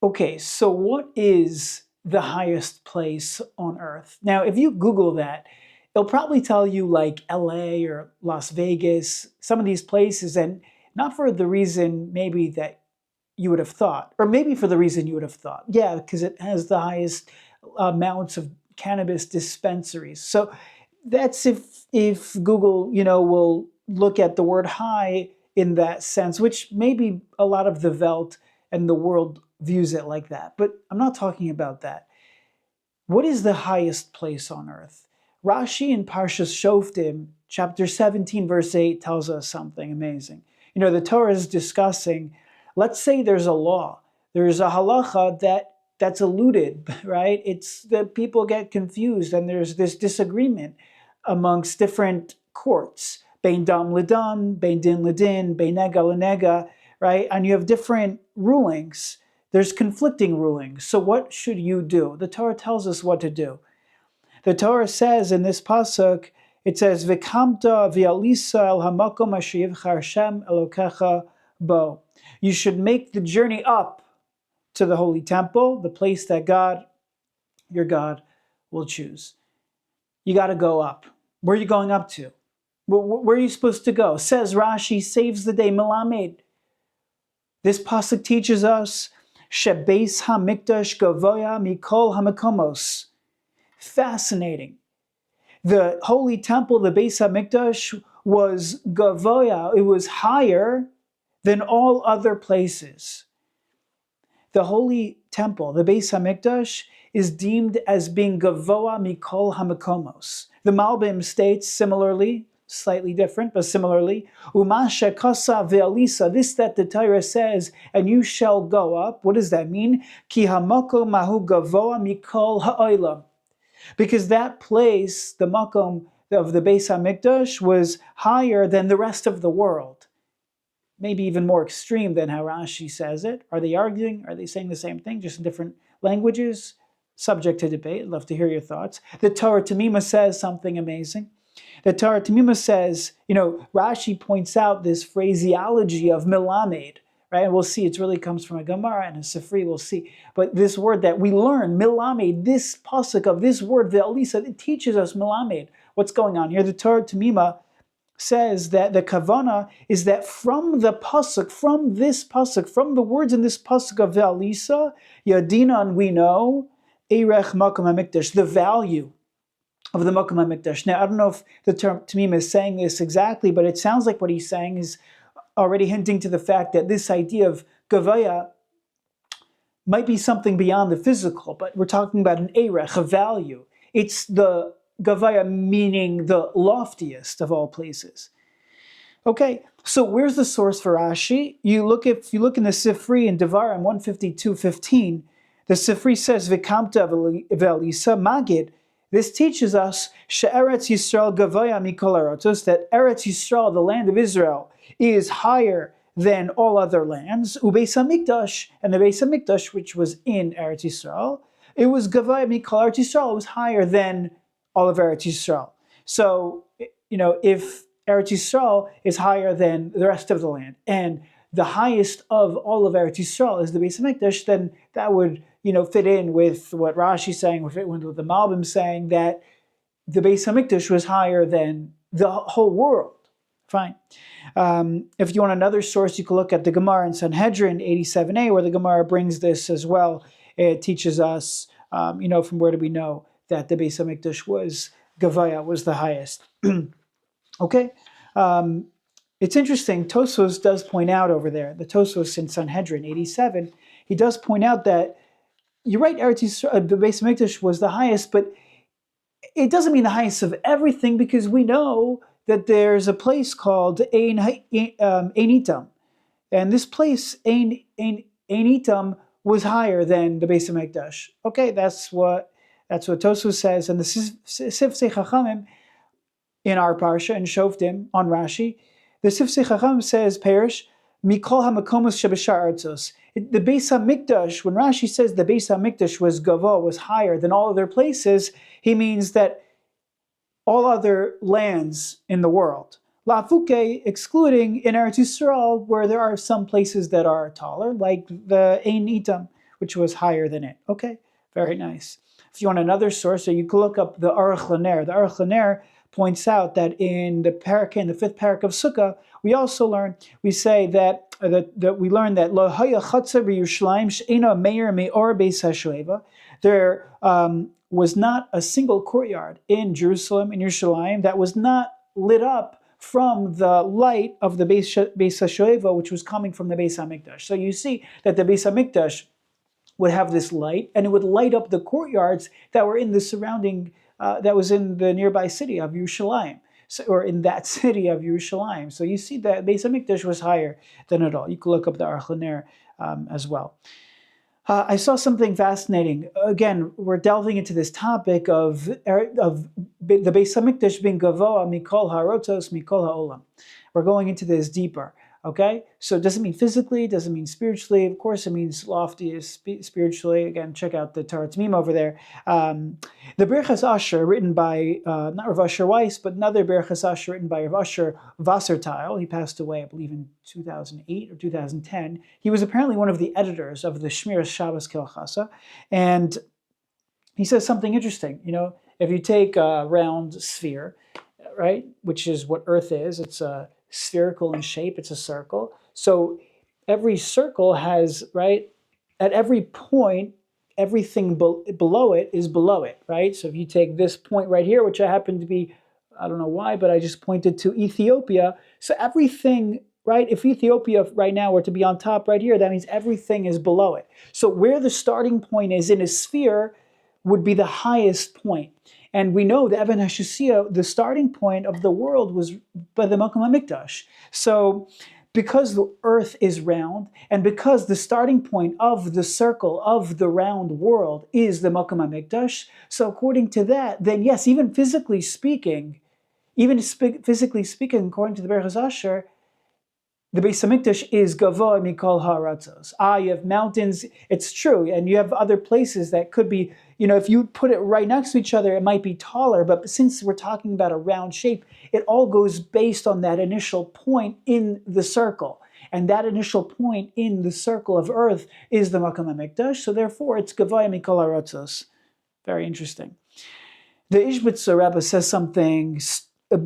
Okay, so what is the highest place on earth? Now, if you Google that, it'll probably tell you like LA or Las Vegas, some of these places, and not for the reason maybe that you would have thought, or maybe for the reason you would have thought. Yeah, because it has the highest amounts of cannabis dispensaries. So that's if Google, will look at the word high in that sense, which maybe a lot of the Welt and the world views it like that. But I'm not talking about that. What is the highest place on earth? Rashi in Parshas Shoftim, chapter 17, verse 8, tells us something amazing. The Torah is discussing, let's say there's a law, there's a halacha that's eluded, right? It's that people get confused and there's this disagreement amongst different courts, bein dam ledam, bein din ledin, bein nega lenega, right? And you have different rulings. There's conflicting rulings. So what should you do? The Torah tells us what to do. The Torah says in this pasuk, it says, "V'kamta v'alisa el hamakom asher yivchar Hashem Elokecha bo." You should make the journey up to the holy temple, the place that God, your God, will choose. You got to go up. Where are you going up to? Where are you supposed to go? Says Rashi, saves the day, Melamed. This pasuk teaches us, Shebeis hamikdash gavoya mikol hamakomos. Fascinating. The holy temple, the Beis Hamikdash, was gavoya. It was higher than all other places. The holy temple, the Beis Hamikdash, is deemed as being gavoa mikol hamakomos. The Malbim states similarly, slightly different, but similarly, umasha kasa ve'alisa, this that the Torah says, and you shall go up. What does that mean? Ki hamako mahu gavoa mikol ha'olam. Because that place, the makom of the Beis Hamikdash, was higher than the rest of the world. Maybe even more extreme than how Rashi says it. Are they arguing? Are they saying the same thing, just in different languages? Subject to debate. I'd love to hear your thoughts. The Torah Tamima says something amazing. The Torah Tamima says, Rashi points out this phraseology of milamed, right? And we'll see, it really comes from a Gemara and a Sifri, we'll see. But this word that we learn, milamed, this pasuk of this word, ve'alisa, it teaches us milamed. What's going on here? The Torah Tamima says that the kavana is that from the pasuk, from this pasuk, from the words in this pasuk of ve'alisa, yadinan, we know, erech makom hamikdash, the value of the Makom HaMikdash. Now, I don't know if the term Tamim is saying this exactly, but it sounds like what he's saying is already hinting to the fact that this idea of Gavaya might be something beyond the physical, but we're talking about an Erech, a value. It's the Gavaya meaning the loftiest of all places. Okay, so where's the source for Rashi? If you look in the Sifri in Devarim 152:15, the Sifri says, V'kamta v'elisa magid. This teaches us she'eretz Yisrael gavoya mikol arotos, that Eretz Yisrael, the land of Israel, is higher than all other lands. Ubeis Hamikdash, and the Beis Hamikdash, which was in Eretz Yisrael, it was gavoya mikol Eretz Yisrael. It was higher than all of Eretz Yisrael. So, if Eretz Yisrael is higher than the rest of the land, and the highest of all of Eretz Yisrael is the Beis Hamikdash, then that would fit in with what Rashi's saying, fit in with the Malbim saying that the Beis Hamikdash was higher than the whole world. Fine. If you want another source, you can look at the Gemara in Sanhedrin 87a, where the Gemara brings this as well. It teaches us, from where do we know that the Beis Hamikdash was Gavaya, was the highest. Okay. It's interesting. Tosfos does point out over there, the Tosfos in Sanhedrin 87, he does point out that you're right, the Beis Hamikdash was the highest, but it doesn't mean the highest of everything, because we know that there's a place called Einitam, and this place Einitam was higher than the Beis Hamikdash. Okay, that's what Tosfos says, and the Sifsei Chachamim in our parsha in Shoftim on Rashi, the Sifsei Chachamim says, Perish Mikol HaMakomos Shebeshar Artzos. The Beis Hamikdash, when Rashi says the Beis Hamikdash was gavo, was higher than all other places, he means that all other lands in the world. La'afuke, excluding in Eretz Yisrael, where there are some places that are taller, like the Ein Itam, which was higher than it. Okay, very nice. If you want another source, so you can look up the Aruch LaNer. The Aruch LaNer points out that in the fifth parak of Sukkah, we say that we learn that Lo haya chatzar b'Yerushalayim she'ena meir me'or beis hashoeva. There was not a single courtyard in Jerusalem, in Yerushalayim, that was not lit up from the light of the Beis HaShoeva, which was coming from the Beis HaMikdash. So you see that the Beis HaMikdash would have this light, and it would light up the courtyards that were in the surrounding, that was in the nearby city of Yerushalayim, or in that city of Yerushalayim. So you see that Beis HaMikdash was higher than it all. You can look up the Aruch LaNer as well. I saw something fascinating. Again, we're delving into this topic of the Beis HaMikdash being gavoa mikol harotos mikol ha'olam. We're going into this deeper. Okay, so it doesn't mean physically, it doesn't mean spiritually. Of course, it means loftiest spiritually. Again, check out the Torah Meme over there. The Parshas Asher, written by not Rav Asher Weiss, but another Parshas Asher written by Rav Asher Wasserteil. He passed away, I believe, in 2008 or 2010. He was apparently one of the editors of the Shmiras Shabbos Kilchasa, and he says something interesting. You know, if you take a round sphere, right, which is what Earth is, it's a spherical in shape, it's a circle. So every circle has, right, at every point, everything below it is below it, right? So if you take this point right here, which I happen to be, I don't know why, but I just pointed to Ethiopia. So everything, right, if Ethiopia right now were to be on top right here, that means everything is below it. So where the starting point is in a sphere would be the highest point. And we know the Even HaShusiyah, the starting point of the world was by the Makom HaMikdash. So because the earth is round, and because the starting point of the circle of the round world is the Makom HaMikdash, so according to that, then yes, even physically speaking, according to the Parshas Asher, the Beis HaMikdash is gavoa mikol ha'aratzos. You have mountains, it's true, and you have other places that could be, you know, if you put it right next to each other, it might be taller, but since we're talking about a round shape, it all goes based on that initial point in the circle. And that initial point in the circle of earth is the Makom HaMikdash, so therefore it's gavoa mikol ha'aratzos. Very interesting. The Ishbitzer Rebbe says something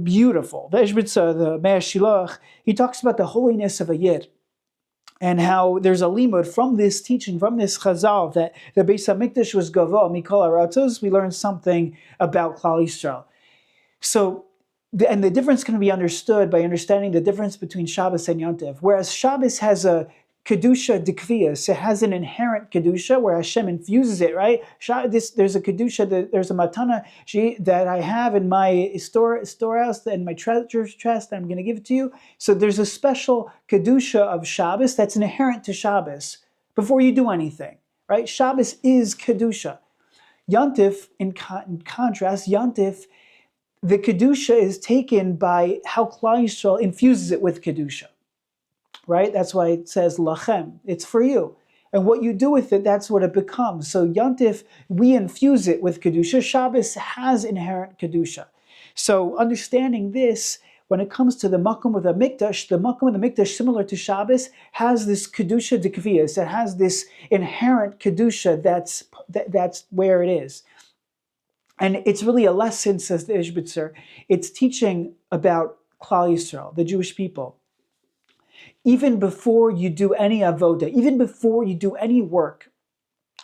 beautiful. The Ishbitzer, the Meir Shilach, he talks about the holiness of a Yid and how there's a limud from this teaching, from this Chazal, that the Beis HaMikdash was gavoa mikol ha'aratzos. We learn something about Klal Yisrael. So, and the difference can be understood by understanding the difference between Shabbos and Yontif. Whereas Shabbos has a kedusha dikvias, it has an inherent kedusha where Hashem infuses it, right? There's a kedusha, there's a matana that I have in my storehouse and my treasure chest, and I'm going to give it to you. So there's a special kedusha of Shabbos that's inherent to Shabbos before you do anything, right? Shabbos is kedusha. Yontif, in contrast, Yontif, the kedusha is taken by how Klal Yisrael infuses it with kedusha. Right? That's why it says lachem. It's for you. And what you do with it, that's what it becomes. So Yontif, we infuse it with Kedusha. Shabbos has inherent Kedusha. So understanding this, when it comes to the Makom of the Mikdash, similar to Shabbos, has this Kedusha dikvias. It has this inherent Kedusha that's where it is. And it's really a lesson, says the Ishbitzer. It's teaching about Klal Yisrael, the Jewish people. Even before you do any avoda, even before you do any work,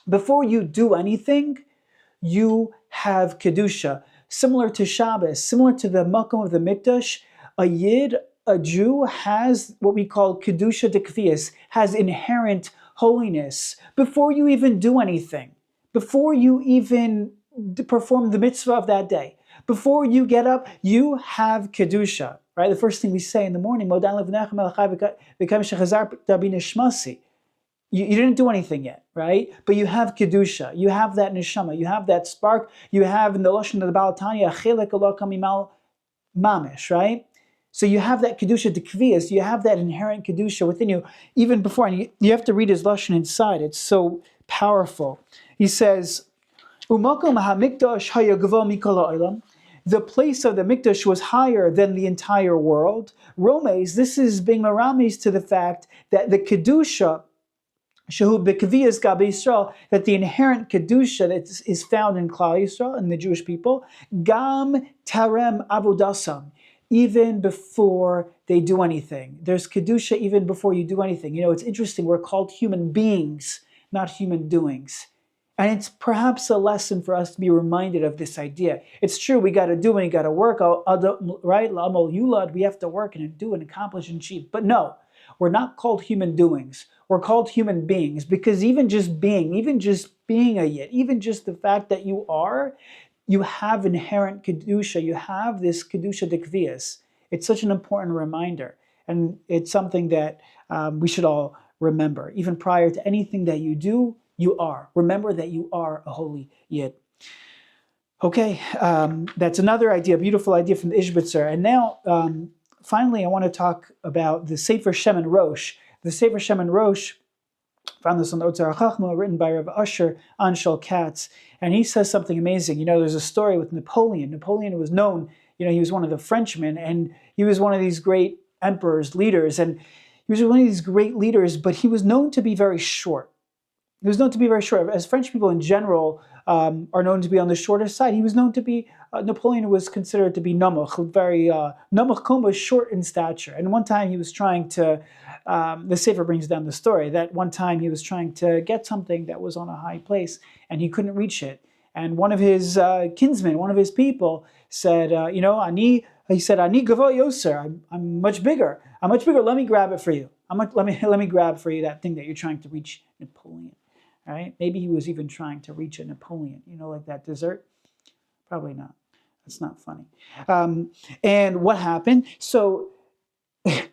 before you do anything, you have Kedusha. Similar to Shabbos, similar to the Makom of the Mikdash, a Yid, a Jew, has what we call Kedusha Dekvias, has inherent holiness before you even do anything, before you even perform the mitzvah of that day. Before you get up, you have Kedusha. Right? The first thing we say in the morning, you didn't do anything yet, right? But you have Kedusha, you have that neshama, you have that spark, you have in the Lashon of the Baal Tanya, Chelek Eloka Mimal Mamish, right? So you have that Kedusha Dekvias, you have that inherent Kedusha within you, even before, and you have to read his Lashon inside, it's so powerful. He says, Umakom HaMikdash Hayagavo Mikol Ha'olam. The place of the Mikdash was higher than the entire world. Romes, this is being merames to the fact that the Kedusha Shehu b'kaviyas gabe Yisrael, that the inherent kedusha that is found in Klal Yisrael and the Jewish people, gam tarem avodasam, even before they do anything. There's kedusha even before you do anything. It's interesting. We're called human beings, not human doings. And it's perhaps a lesson for us to be reminded of this idea. It's true, we got to do and we got to work, right? L'amol yulad, we have to work and do and accomplish and achieve. But no, we're not called human doings. We're called human beings, because even just being a yid, even just the fact that you have inherent kedusha. You have this kedusha dekvias. It's such an important reminder, and it's something that we should all remember. Even prior to anything that you do, you are. Remember that you are a holy yid. Okay, that's another idea, a beautiful idea from the Ishbitzer. And now, finally, I want to talk about the Sefer Shemen Rosh. The Sefer Shemen Rosh, found this on the Otzar HaChachma, written by Rabbi Usher Anshel Katz, and he says something amazing. There's a story with Napoleon. Napoleon was known, he was one of the Frenchmen, and he was one of these great emperors, leaders, and he was one of these great leaders, but he was known to be very short. He was known to be very short. As French people in general are known to be on the shorter side, he was known to be, Napoleon was considered to be namuch, very namuch koma, short in stature. And one time he was trying to, the Sefer brings down the story, that one time he was trying to get something that was on a high place and he couldn't reach it. And one of his kinsmen, one of his people said, he said, Ani gavo yoser, I'm much bigger. I'm much bigger, let me grab it for you. Let me grab for you that thing that you're trying to reach, Napoleon. Right? Maybe he was even trying to reach a Napoleon, like that dessert. Probably not. That's not funny. And what happened? So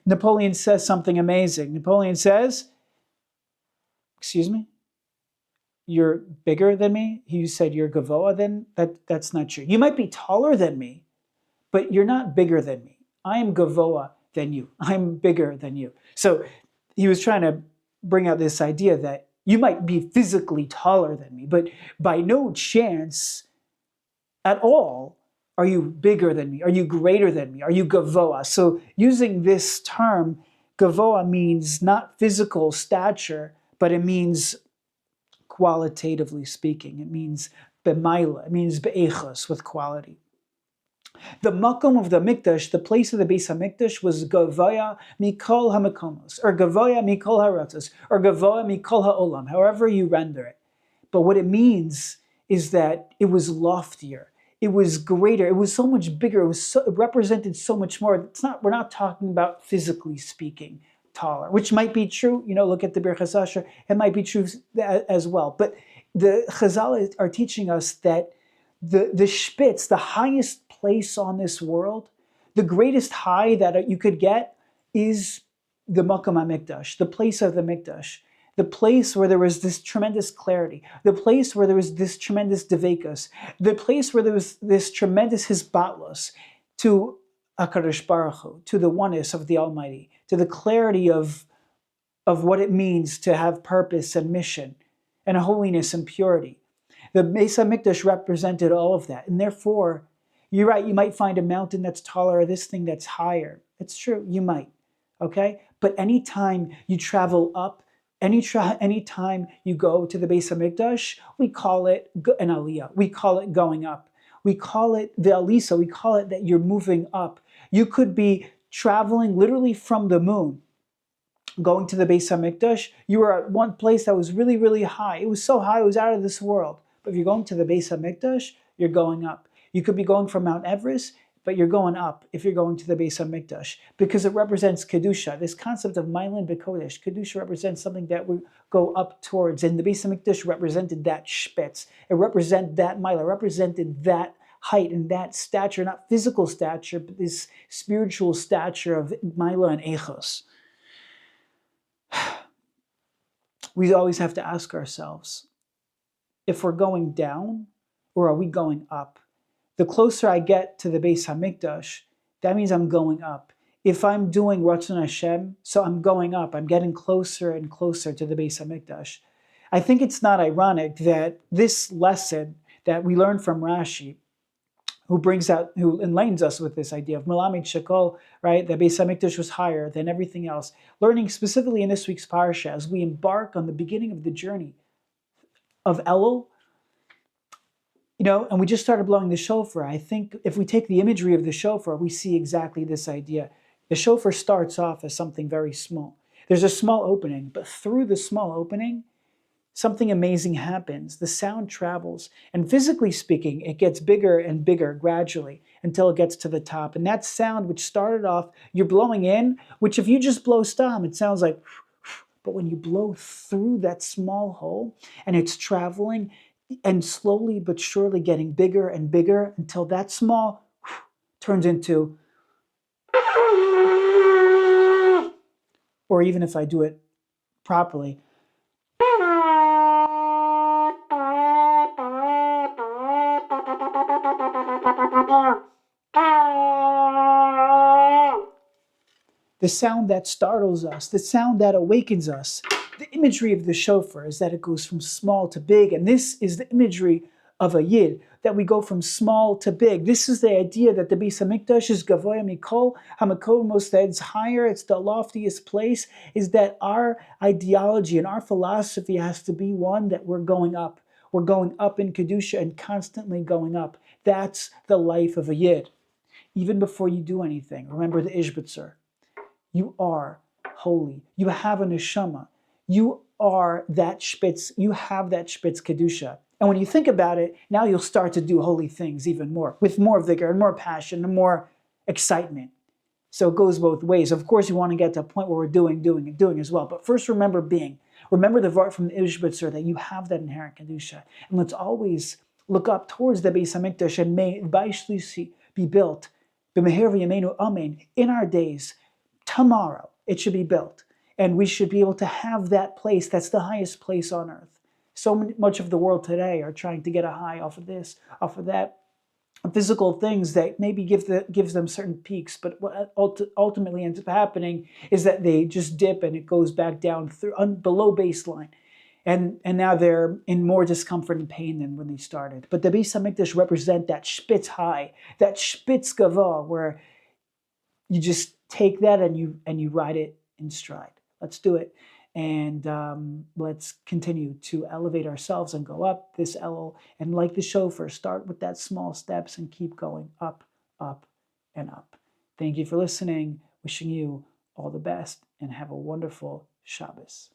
Napoleon says something amazing. Napoleon says, excuse me? You're bigger than me? He said you're gavoa than? That's not true. You might be taller than me, but you're not bigger than me. I am gavoa than you. I'm bigger than you. So he was trying to bring out this idea that you might be physically taller than me, but by no chance at all are you bigger than me. Are you greater than me? Are you gavoa? So using this term, gavoa means not physical stature, but it means qualitatively speaking. It means b'maila. It means be'echos, with quality. The makom of the mikdash, the place of the Beis HaMikdash, was gavoya mikol hamakomos, or gavoya mikol haratos, or gavoya mikol ha'olam, however you render it. But what it means is that it was loftier, it was greater, it was so much bigger, it represented so much more. We're not talking about physically speaking taller, which might be true. Look at the Birchas Asher, it might be true as well. But the Chazal are teaching us that the spitz, the highest place on this world, the greatest high that you could get is the Makom HaMikdash, the place of the Mikdash, the place where there was this tremendous clarity, the place where there was this tremendous devekus, the place where there was this tremendous hisbatlos to HaKadosh Baruch Hu, to the oneness of the Almighty, to the clarity of what it means to have purpose and mission and holiness and purity. The Beis HaMikdash represented all of that, and therefore, you're right, you might find a mountain that's taller or this thing that's higher. It's true, you might, okay? But anytime you travel up, anytime you go to the Beis HaMikdash, we call it an aliyah. We call it going up. We call it the alisa. We call it that you're moving up. You could be traveling literally from the moon, going to the Beis HaMikdash. You were at one place that was really, really high. It was so high, it was out of this world. But if you're going to the Beis HaMikdash, you're going up. You could be going from Mount Everest, but you're going up if you're going to the Beis HaMikdash, because it represents Kedusha. This concept of Mailan B'Kodesh, Kedusha represents something that we go up towards, and the Beis HaMikdash represented that spitz. It represented that Maila, represented that height and that stature, not physical stature, but this spiritual stature of Maila and Echos. We always have to ask ourselves, if we're going down or are we going up? The closer I get to the Beis HaMikdash, that means I'm going up. If I'm doing Ratzon Hashem, so I'm going up. I'm getting closer and closer to the Beis HaMikdash. I think it's not ironic that this lesson that we learn from Rashi, who enlightens us with this idea of Melamed Shekol, right? That Beis Hamikdash was higher than everything else. Learning specifically in this week's Parsha, as we embark on the beginning of the journey of Elul, and we just started blowing the shofar. I think if we take the imagery of the shofar, we see exactly this idea. The shofar starts off as something very small. There's a small opening, but through the small opening, something amazing happens. The sound travels, and physically speaking, it gets bigger and bigger gradually until it gets to the top. And that sound, which started off, you're blowing in, which if you just blow stam, it sounds like, but when you blow through that small hole and it's traveling and slowly but surely getting bigger and bigger until that small turns into, or even if I do it properly, the sound that startles us, the sound that awakens us. The imagery of the shofar is that it goes from small to big, and this is the imagery of a yid, that we go from small to big. This is the idea that the Beis Hamikdash is gavoya mikol hamakomos, that it's higher, it's the loftiest place, is that our ideology and our philosophy has to be one that we're going up. We're going up in Kedusha and constantly going up. That's the life of a yid. Even before you do anything, remember the Ishbitzer. You are holy. You have a neshama. You are that spitz. You have that spitz kedusha. And when you think about it, now you'll start to do holy things even more, with more vigor and more passion and more excitement. So it goes both ways. Of course, you want to get to a point where we're doing as well. But first, remember being. Remember the vart from the Ishbitzer, that you have that inherent kedusha. And let's always look up towards the Beis Hamikdash, and may Baishlusi be built. B'meher v'yameinu amen. In our days, tomorrow, it should be built. And we should be able to have that place that's the highest place on earth. So much of the world today are trying to get a high off of this, off of that. Physical things that maybe gives them certain peaks, but what ultimately ends up happening is that they just dip and it goes back down below baseline. And now they're in more discomfort and pain than when they started. But the Beis Hamikdash represent that spitz high, that spitz gava, where you just take that and you ride it in stride. Let's do it, and let's continue to elevate ourselves and go up this Elul. And like the shofar, start with that small steps and keep going up, up, and up. Thank you for listening. Wishing you all the best and have a wonderful Shabbos.